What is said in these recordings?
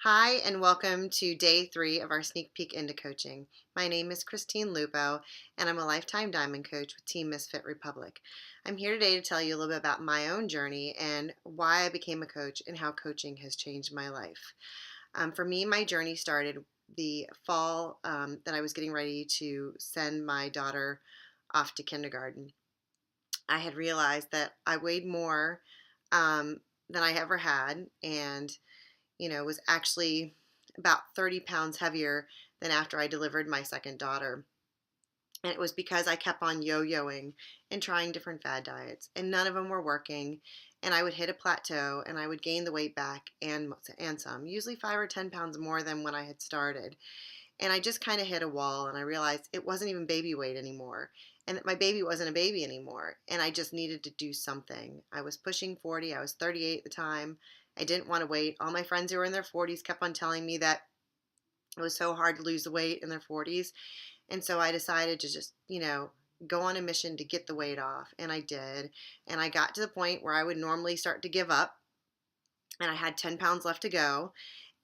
Hi, and welcome to day 3 of our sneak peek into coaching. My name is Christine Lupo, and I'm a lifetime diamond coach with Team Misfit Republic. I'm here today to tell you a little bit about my own journey and why I became a coach and how coaching has changed my life. For me, my journey started the fall that I was getting ready to send my daughter off to kindergarten. I had realized that I weighed more than I ever had, and was actually about 30 pounds heavier than after I delivered my second daughter. And it was because I kept on yo yoing and trying different fad diets, and none of them were working. And I would hit a plateau and I would gain the weight back and some, usually 5 or 10 pounds more than when I had started. And I just kind of hit a wall and I realized it wasn't even baby weight anymore and that my baby wasn't a baby anymore. And I just needed to do something. I was pushing 40, I was 38 at the time. I didn't want to wait. All my friends who were in their 40s kept on telling me that it was so hard to lose the weight in their 40s. And so I decided to just, go on a mission to get the weight off. And I did. And I got to the point where I would normally start to give up. And I had 10 pounds left to go.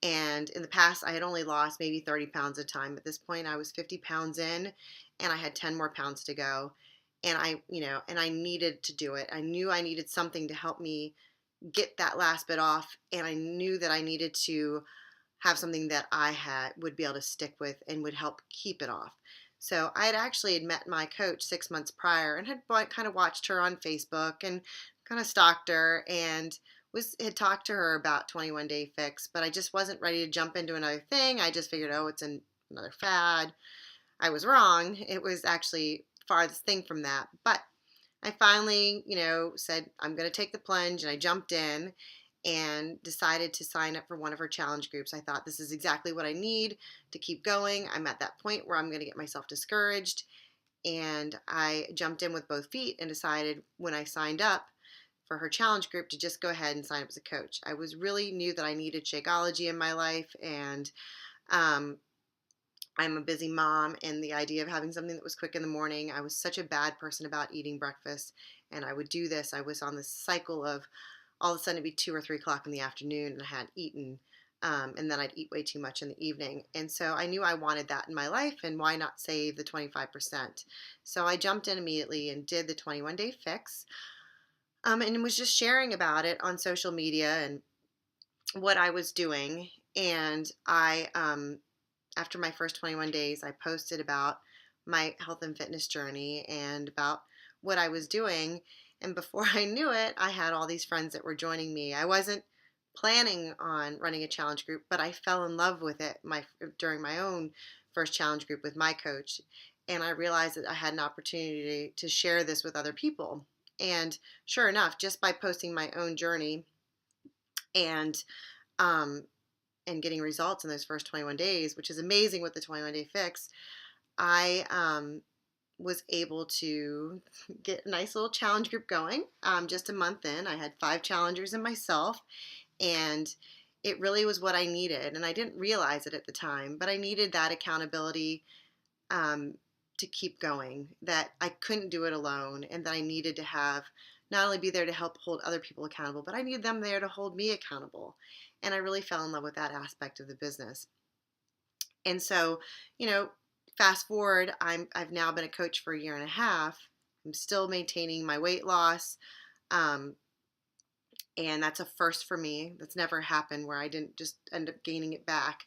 And in the past, I had only lost maybe 30 pounds at a time. At this point, I was 50 pounds in and I had 10 more pounds to go. And I needed to do it. I knew I needed something to help me get that last bit off. And I knew that I needed to have something that would be able to stick with and would help keep it off. So I had met my coach 6 months prior and had kind of watched her on Facebook and kind of stalked her and had talked to her about 21 Day Fix, but I just wasn't ready to jump into another thing. I just figured, oh, another fad. I was wrong. It was actually farthest thing from that. But I finally, said I'm going to take the plunge, and I jumped in and decided to sign up for one of her challenge groups. I thought this is exactly what I need to keep going. I'm at that point where I'm going to get myself discouraged, and I jumped in with both feet and decided when I signed up for her challenge group to just go ahead and sign up as a coach. I was really knew that I needed Shakeology in my life, and um, I'm a busy mom, and the idea of having something that was quick in the morning, I was such a bad person about eating breakfast, and I would do this. I was on this cycle of all of a sudden it'd be 2 or 3 o'clock in the afternoon, and I hadn't eaten. And then I'd eat way too much in the evening. And so I knew I wanted that in my life, and why not save the 25%? So I jumped in immediately and did the 21 Day Fix, and was just sharing about it on social media and what I was doing. And after my first 21 days, I posted about my health and fitness journey and about what I was doing. And before I knew it, I had all these friends that were joining me. I wasn't planning on running a challenge group, but I fell in love with it during my own first challenge group with my coach. And I realized that I had an opportunity to share this with other people. And sure enough, just by posting my own journey and um, and getting results in those first 21 days, which is amazing with the 21 Day Fix, I was able to get a nice little challenge group going. Just a month in, I had 5 challengers and myself, and it really was what I needed. And I didn't realize it at the time, but I needed that accountability um, to keep going, that I couldn't do it alone, and that I needed to have not only be there to help hold other people accountable, but I needed them there to hold me accountable. And I really fell in love with that aspect of the business. And so, you know, fast forward, I've now been a coach for a year and a half. I'm still maintaining my weight loss. Um, and that's a first for me. That's never happened where I didn't just end up gaining it back.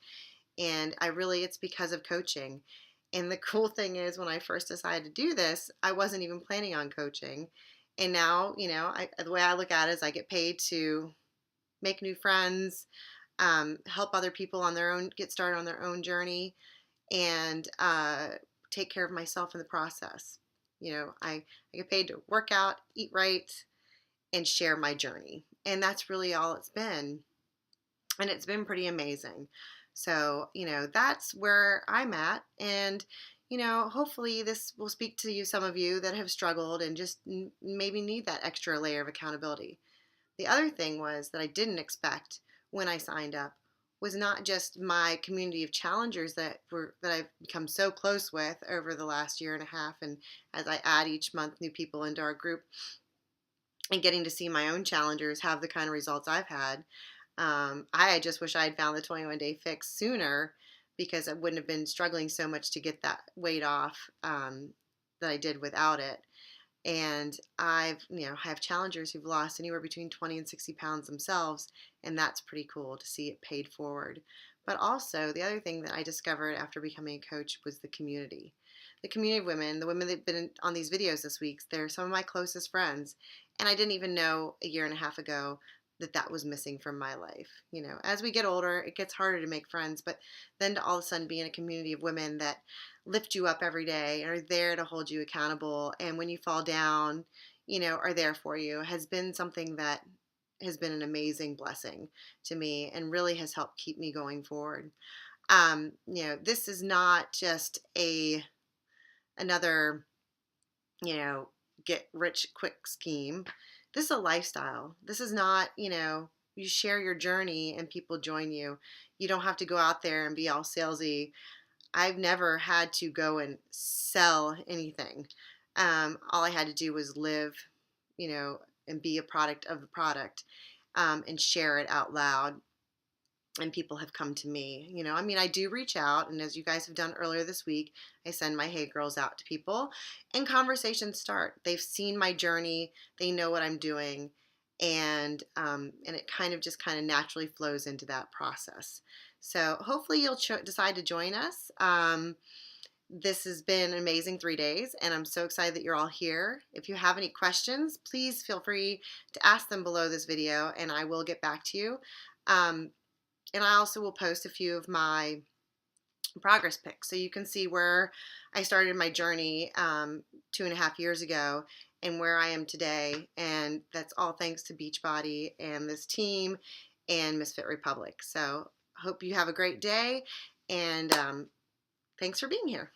And it's because of coaching. And the cool thing is, when I first decided to do this, I wasn't even planning on coaching. And now, the way I look at it is I get paid to make new friends, help other people get started on their own journey, and take care of myself in the process. I get paid to work out, eat right, and share my journey. And that's really all it's been. And it's been pretty amazing. So, that's where I'm at. And, hopefully this will speak to some of you that have struggled and just maybe need that extra layer of accountability. The other thing was that I didn't expect when I signed up was not just my community of challengers that I've become so close with over the last year and a half, and as I add each month new people into our group and getting to see my own challengers have the kind of results I've had. I just wish I had found the 21 day fix sooner because I wouldn't have been struggling so much to get that weight off that I did without it. And have challengers who've lost anywhere between 20 and 60 pounds themselves, and that's pretty cool to see it paid forward. But also, the other thing that I discovered after becoming a coach was the community. The community of women, the women that have been on these videos this week, they're some of my closest friends. And I didn't even know a year and a half ago that that was missing from my life. As we get older, it gets harder to make friends, but then to all of a sudden be in a community of women that lift you up every day and are there to hold you accountable, and when you fall down, are there for you, has been something that has been an amazing blessing to me and really has helped keep me going forward. This is not just another, get rich quick scheme. This is a lifestyle. This is not, you share your journey and people join you. You don't have to go out there and be all salesy. I've never had to go and sell anything. All I had to do was live, and be a product of the product, and share it out loud. And people have come to me. I do reach out, and as you guys have done earlier this week, I send my Hey Girls out to people, and conversations start. They've seen my journey, they know what I'm doing, and it kind of naturally flows into that process. So hopefully you'll decide to join us. This has been an amazing 3 days, and I'm so excited that you're all here. If you have any questions, please feel free to ask them below this video, and I will get back to you. And I also will post a few of my progress pics so you can see where I started my journey 2.5 years ago and where I am today. And that's all thanks to Beachbody and this team and Misfit Republic. So hope you have a great day, and thanks for being here.